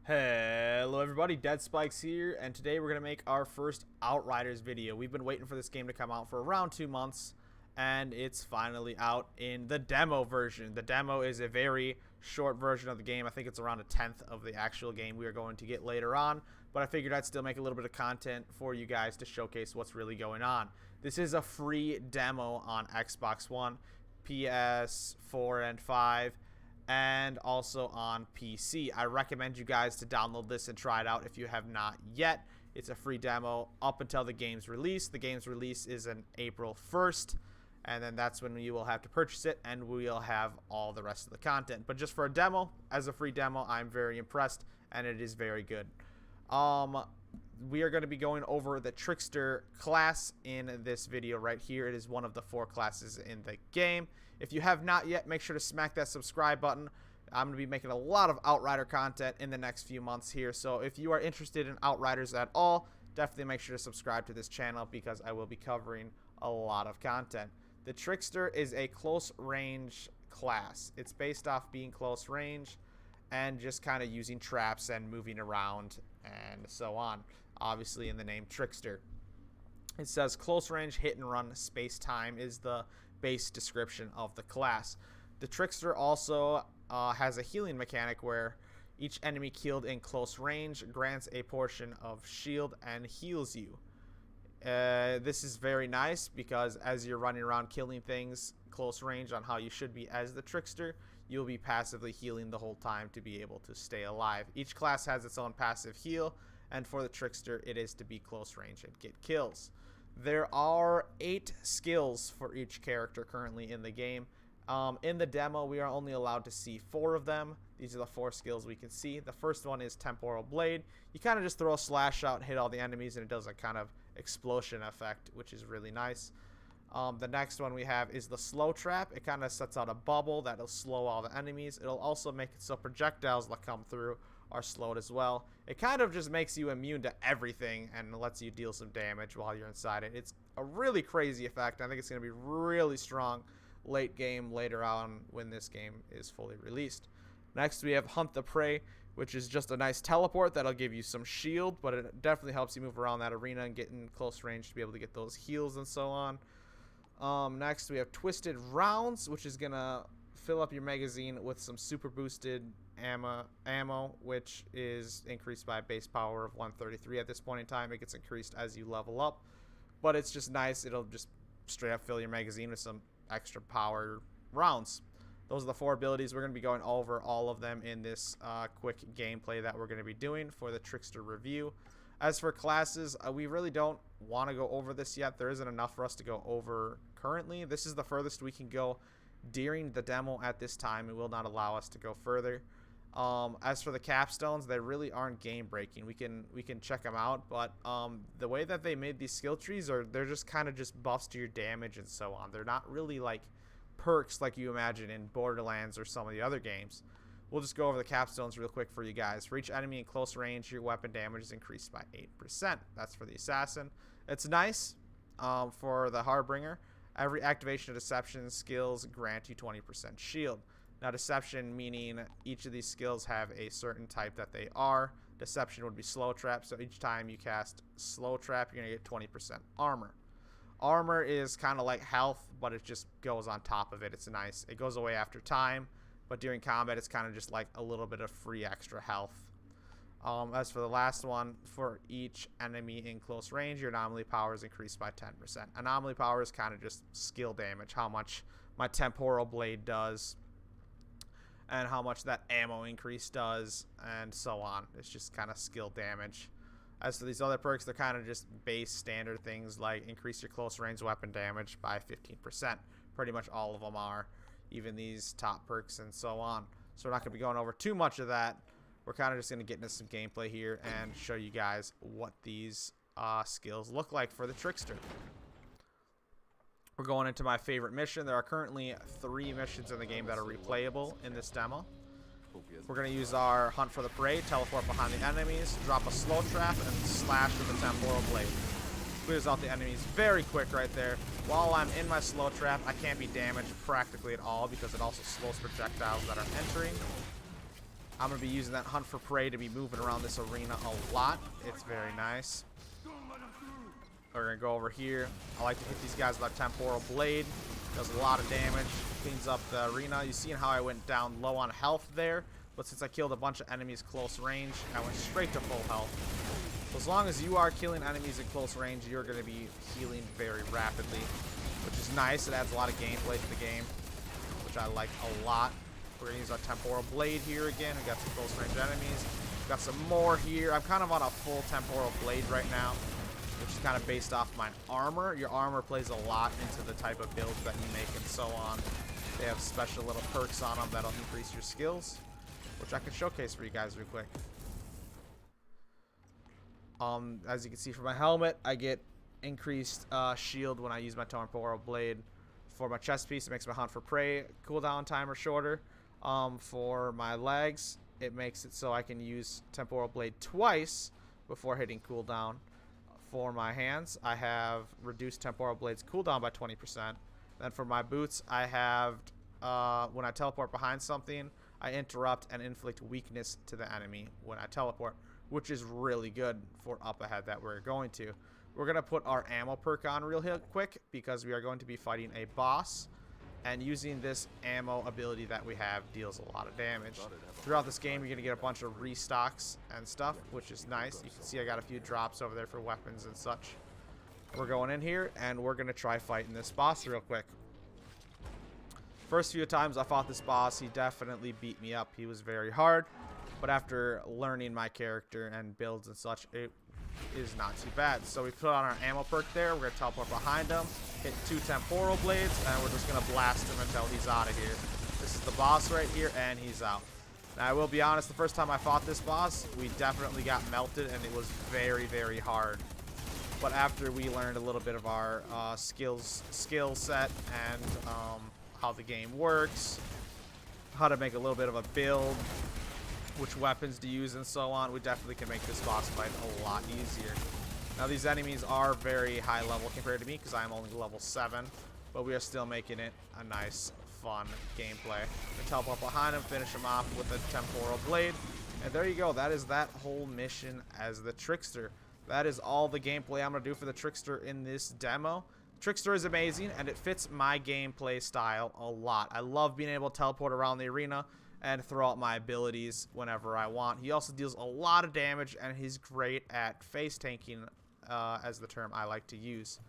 Hello everybody, Dead Spikes here, and today we're going to make our first Outriders video. We've been waiting for this game to come out for around 2 months, and it's finally out in the demo version. The demo is a very short version of the game. I think it's around a 10th of the actual game we are going to get later on, but I figured I'd still make a little bit of content for you guys to showcase what's really going on. This is a free demo on Xbox One, PS4 and 5, and also on PC. I recommend you guys to download this and try it out if you have not yet. It's a free demo up until the game's release. The game's release is on April 1st, and then that's when you will have to purchase it, and we'll have all the rest of the content. But just for a demo, as a free demo, I'm very impressed, and it is very good. We are going to be going over the Trickster class in this video right here. It is one of the 4 classes in the game. If you have not yet, make sure to smack that subscribe button. I'm going to be making a lot of Outrider content in the next few months here. So if you are interested in Outriders at all, definitely make sure to subscribe to this channel because I will be covering a lot of content. The Trickster is a close range class. It's based off being close range and just kind of using traps and moving around and so on. Obviously in the name Trickster. It says close range hit and run space-time is the base description of the class. The Trickster also has a healing mechanic where each enemy killed in close range grants a portion of shield and heals you. This is very nice because as you're running around killing things close range on how you should be as the Trickster, you'll be passively healing the whole time to be able to stay alive. Each class has its own passive heal, and for the Trickster it is to be close range and get kills. There are 8 skills for each character currently in the game. In the demo we are only allowed to see 4 of them. These are the 4 skills we can see. The first one is Temporal Blade. You kind of just throw a slash out and hit all the enemies, and it does a kind of explosion effect, which is really nice. The next one we have is the Slow Trap. It kind of sets out a bubble that'll slow all the enemies. It'll also make it so projectiles that come through are slowed as well. It kind of just makes you immune to everything and lets you deal some damage while you're inside it. It's a really crazy effect. I think it's going to be really strong late game later on when this game is fully released. Next we have Hunt the Prey, which is just a nice teleport that'll give you some shield, but it definitely helps you move around that arena and get in close range to be able to get those heals and so on. Next we have Twisted Rounds, which is gonna fill up your magazine with some super boosted ammo, which is increased by a base power of 133 at this point in time. It gets increased as you level up, but it's just nice. It'll just straight up fill your magazine with some extra power rounds. Those are the 4 abilities. We're going to be going over all of them in this quick gameplay that we're going to be doing for the Trickster review. As for classes, we really don't want to go over this yet. There isn't enough for us to go over currently. This is the furthest we can go during the demo at this time. It will not allow us to go further. As for the Capstones, they really aren't game breaking. We can check them out, but the way that they made these skill trees they're just kind of just buffs to your damage and so on. They're not really like perks like you imagine in Borderlands or some of the other games. We'll just go over the Capstones real quick for you guys. For each enemy in close range, your weapon damage is increased by 8%. That's for the Assassin. It's nice. For the Harbinger, every activation of Deception skills grant you 20% shield. Now, Deception meaning each of these skills have a certain type that they are. Deception would be Slow Trap, so each time you cast Slow Trap, you're going to get 20% armor. Armor is kind of like health, but it just goes on top of it. It's nice. It goes away after time, but during combat, it's kind of just like a little bit of free extra health. As for the last one, for each enemy in close range, your anomaly power is increased by 10%. Anomaly power is kind of just skill damage, how much my Temporal Blade does, and how much that ammo increase does, and so on. It's just kind of skill damage. As for these other perks, they're kind of just base standard things like increase your close range weapon damage by 15%. Pretty much all of them are, even these top perks and so on. So we're not going to be going over too much of that. We're kind of just going to get into some gameplay here and show you guys what these skills look like for the Trickster. We're going into my favorite mission. There are currently 3 missions in the game that are replayable in this demo. We're going to use our Hunt for the Prey, teleport behind the enemies, drop a Slow Trap, and slash with the Temporal Blade. Clears out the enemies very quick right there. While I'm in my Slow Trap, I can't be damaged practically at all because it also slows projectiles that are entering. I'm going to be using that Hunt for Prey to be moving around this arena a lot. It's very nice. We're going to go over here. I like to hit these guys with our Temporal Blade. Does a lot of damage. Cleans up the arena. You seen how I went down low on health there? But since I killed a bunch of enemies close range, I went straight to full health. So as long as you are killing enemies in close range, you're going to be healing very rapidly, which is nice. It adds a lot of gameplay to the game, which I like a lot. We're going to use our Temporal Blade here again. We got some close range enemies. Got some more here. I'm kind of on a full Temporal Blade right now, which is kind of based off my armor. Your armor plays a lot into the type of builds that you make and so on. They have special little perks on them that'll increase your skills, which I can showcase for you guys real quick. As you can see from my helmet, I get increased shield when I use my Temporal Blade. For my chest piece, it makes my Hunt for Prey cooldown timer shorter. For my legs, it makes it so I can use Temporal Blade twice before hitting cooldown. For my hands, I have reduced Temporal Blade's cooldown by 20%. Then for my boots, I have, when I teleport behind something, I interrupt and inflict weakness to the enemy when I teleport, which is really good for up ahead that we're going to. We're going to put our ammo perk on real quick because we are going to be fighting a boss. And using this ammo ability that we have deals a lot of damage. Throughout this game, you're going to get a bunch of restocks and stuff, which is nice. You can see I got a few drops over there for weapons and such. We're going in here, and we're going to try fighting this boss real quick. First few times I fought this boss, he definitely beat me up. He was very hard. But after learning my character and builds and such, it is not too bad. So we put on our ammo perk there. We're going to teleport behind him, hit 2 Temporal Blades, and we're just going to blast him until he's out of here. This is the boss right here, and he's out. Now, I will be honest, the first time I fought this boss, we definitely got melted, and it was very, very hard. But after we learned a little bit of our skill set and how the game works, how to make a little bit of a build, which weapons to use and so on, we definitely can make this boss fight a lot easier. Now these enemies are very high level compared to me because I'm only level 7, but we are still making it a nice, fun gameplay. We teleport behind him, finish him off with a Temporal Blade, and there you go. That is that whole mission as the Trickster. That is all the gameplay I'm going to do for the Trickster in this demo. Trickster is amazing, and it fits my gameplay style a lot. I love being able to teleport around the arena and throw out my abilities whenever I want. He also deals a lot of damage, and he's great at face tanking, as the term I like to use.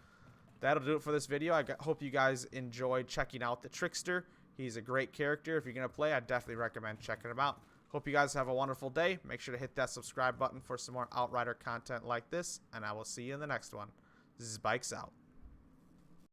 That'll do it for this video. I hope you guys enjoyed checking out the Trickster. He's a great character. If you're going to play, I definitely recommend checking him out. Hope you guys have a wonderful day. Make sure to hit that subscribe button for some more Outrider content like this, and I will see you in the next one. This is Bikes out.